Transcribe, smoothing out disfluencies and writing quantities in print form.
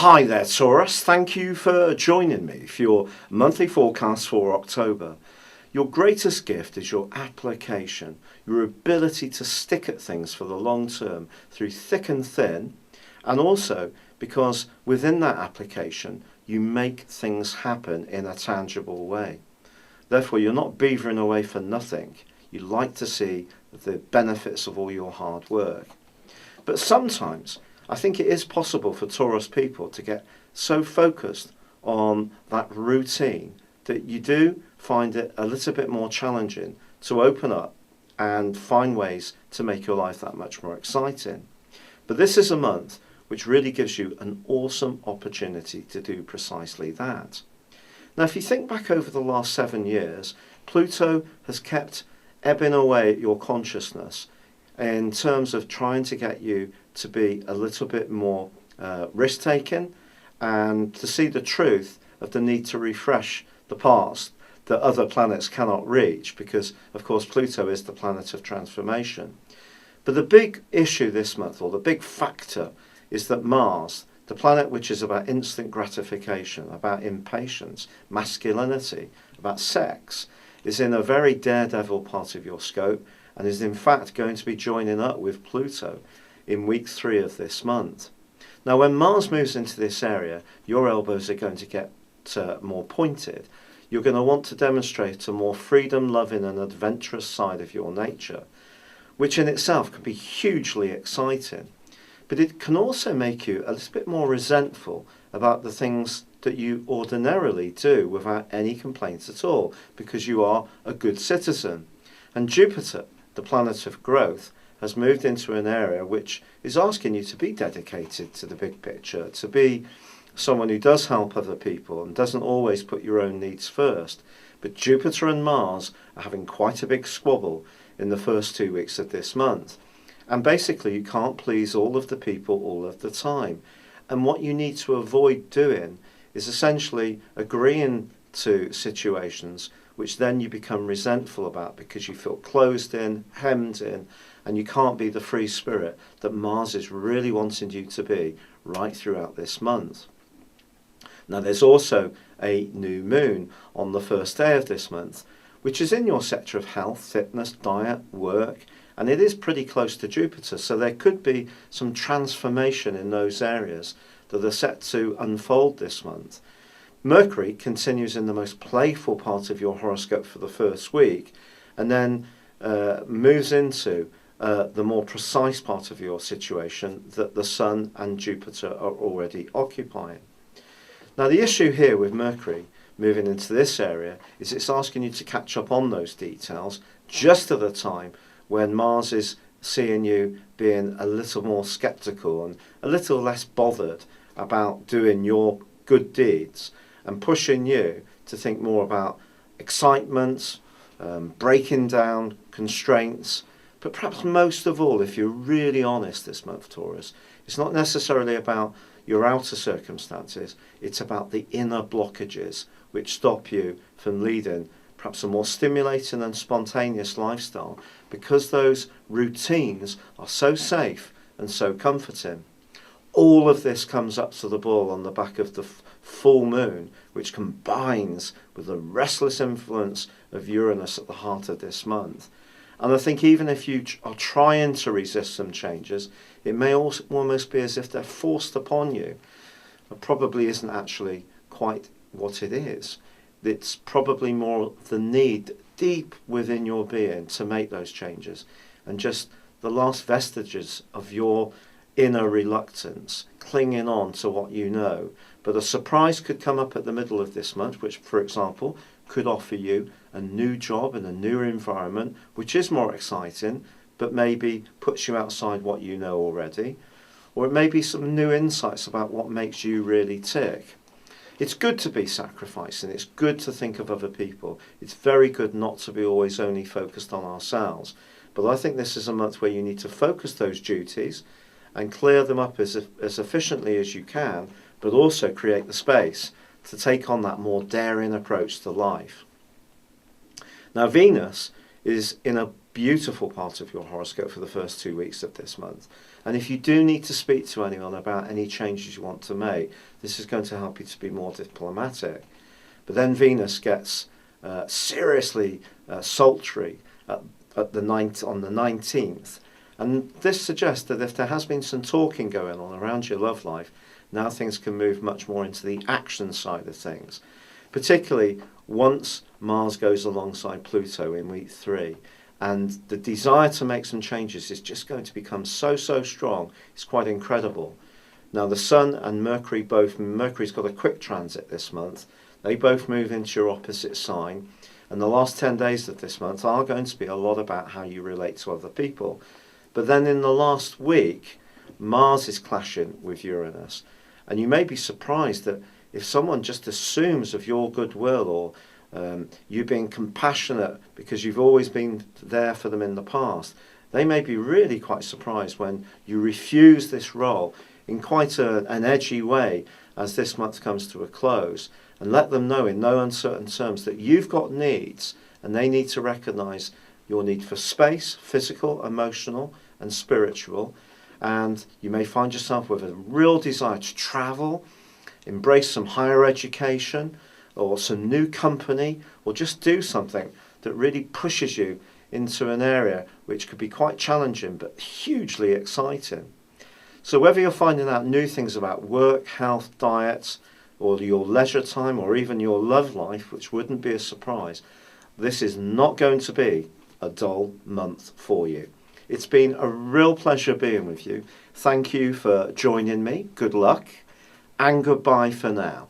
Hi there, Taurus. Thank you for joining me for your monthly forecast for October. Your greatest gift is your application, your ability to stick at things for the long term through thick and thin, and also because within that application you make things happen in a tangible way. Therefore, you're not beavering away for nothing. You like to see the benefits of all your hard work. But sometimes I think it is possible for Taurus people to get so focused on that routine that you do find it a little bit more challenging to open up and find ways to make your life that much more exciting. But this is a month which really gives you an awesome opportunity to do precisely that. Now, if you think back over the last 7 years, Pluto has kept ebbing away at your consciousness in terms of trying to get you to be a little bit more risk-taking and to see the truth of the need to refresh the past that other planets cannot reach, because of course Pluto is the planet of transformation. But the big issue this month, or the big factor, is that Mars, the planet which is about instant gratification, about impatience, masculinity, about sex, is in a very daredevil part of your scope and is in fact going to be joining up with Pluto in week 3 of this month. Now, when Mars moves into this area, your elbows are going to get more pointed. You're going to want to demonstrate a more freedom-loving and adventurous side of your nature, which in itself can be hugely exciting. But it can also make you a little bit more resentful about the things that you ordinarily do without any complaints at all, because you are a good citizen. And Jupiter, the planet of growth, has moved into an area which is asking you to be dedicated to the big picture, to be someone who does help other people and doesn't always put your own needs first. But Jupiter and Mars are having quite a big squabble in the first 2 weeks of this month. And basically you can't please all of the people all of the time. And what you need to avoid doing is essentially agreeing to situations which then you become resentful about because you feel closed in, hemmed in, and you can't be the free spirit that Mars is really wanting you to be right throughout this month. Now, there's also a new moon on the first day of this month, which is in your sector of health, fitness, diet, work, and it is pretty close to Jupiter, so there could be some transformation in those areas that are set to unfold this month. Mercury continues in the most playful part of your horoscope for the first week, and then moves into the more precise part of your situation that the Sun and Jupiter are already occupying. Now, the issue here with Mercury moving into this area is it's asking you to catch up on those details just at a time when Mars is seeing you being a little more sceptical and a little less bothered about doing your good deeds, and pushing you to think more about excitement, breaking down constraints. But perhaps most of all, if you're really honest this month, Taurus, it's not necessarily about your outer circumstances, it's about the inner blockages which stop you from leading perhaps a more stimulating and spontaneous lifestyle, because those routines are so safe and so comforting. All of this comes up to the ball on the back of the full moon, which combines with the restless influence of Uranus at the heart of this month. And I think even if you are trying to resist some changes, it may also almost be as if they're forced upon you. It probably isn't actually quite what it is. It's probably more the need deep within your being to make those changes, and just the last vestiges of your inner reluctance, clinging on to what you know. But a surprise could come up at the middle of this month, which, for example, could offer you a new job in a new environment, which is more exciting, but maybe puts you outside what you know already. Or it may be some new insights about what makes you really tick. It's good to be sacrificing, it's good to think of other people. It's very good not to be always only focused on ourselves. But I think this is a month where you need to focus those duties and clear them up as efficiently as you can, but also create the space to take on that more daring approach to life. Now, Venus is in a beautiful part of your horoscope for the first 2 weeks of this month. And if you do need to speak to anyone about any changes you want to make, this is going to help you to be more diplomatic. But then Venus gets seriously sultry on the 19th. And this suggests that if there has been some talking going on around your love life, now things can move much more into the action side of things. Particularly once Mars goes alongside Pluto in week 3. And the desire to make some changes is just going to become so strong. It's quite incredible. Now the Sun and Mercury Mercury's got a quick transit this month. They both move into your opposite sign. And the last 10 days of this month are going to be a lot about how you relate to other people. But then in the last week, Mars is clashing with Uranus. And you may be surprised that if someone just assumes of your goodwill or you being compassionate because you've always been there for them in the past, they may be really quite surprised when you refuse this role in quite an edgy way as this month comes to a close, and let them know in no uncertain terms that you've got needs and they need to recognise your need for space, physical, emotional and spiritual. And you may find yourself with a real desire to travel, embrace some higher education or some new company, or just do something that really pushes you into an area which could be quite challenging but hugely exciting. So whether you're finding out new things about work, health, diet, or your leisure time, or even your love life, which wouldn't be a surprise, this is not going to be a dull month for you. It's been a real pleasure being with you. Thank you for joining me. Good luck and goodbye for now.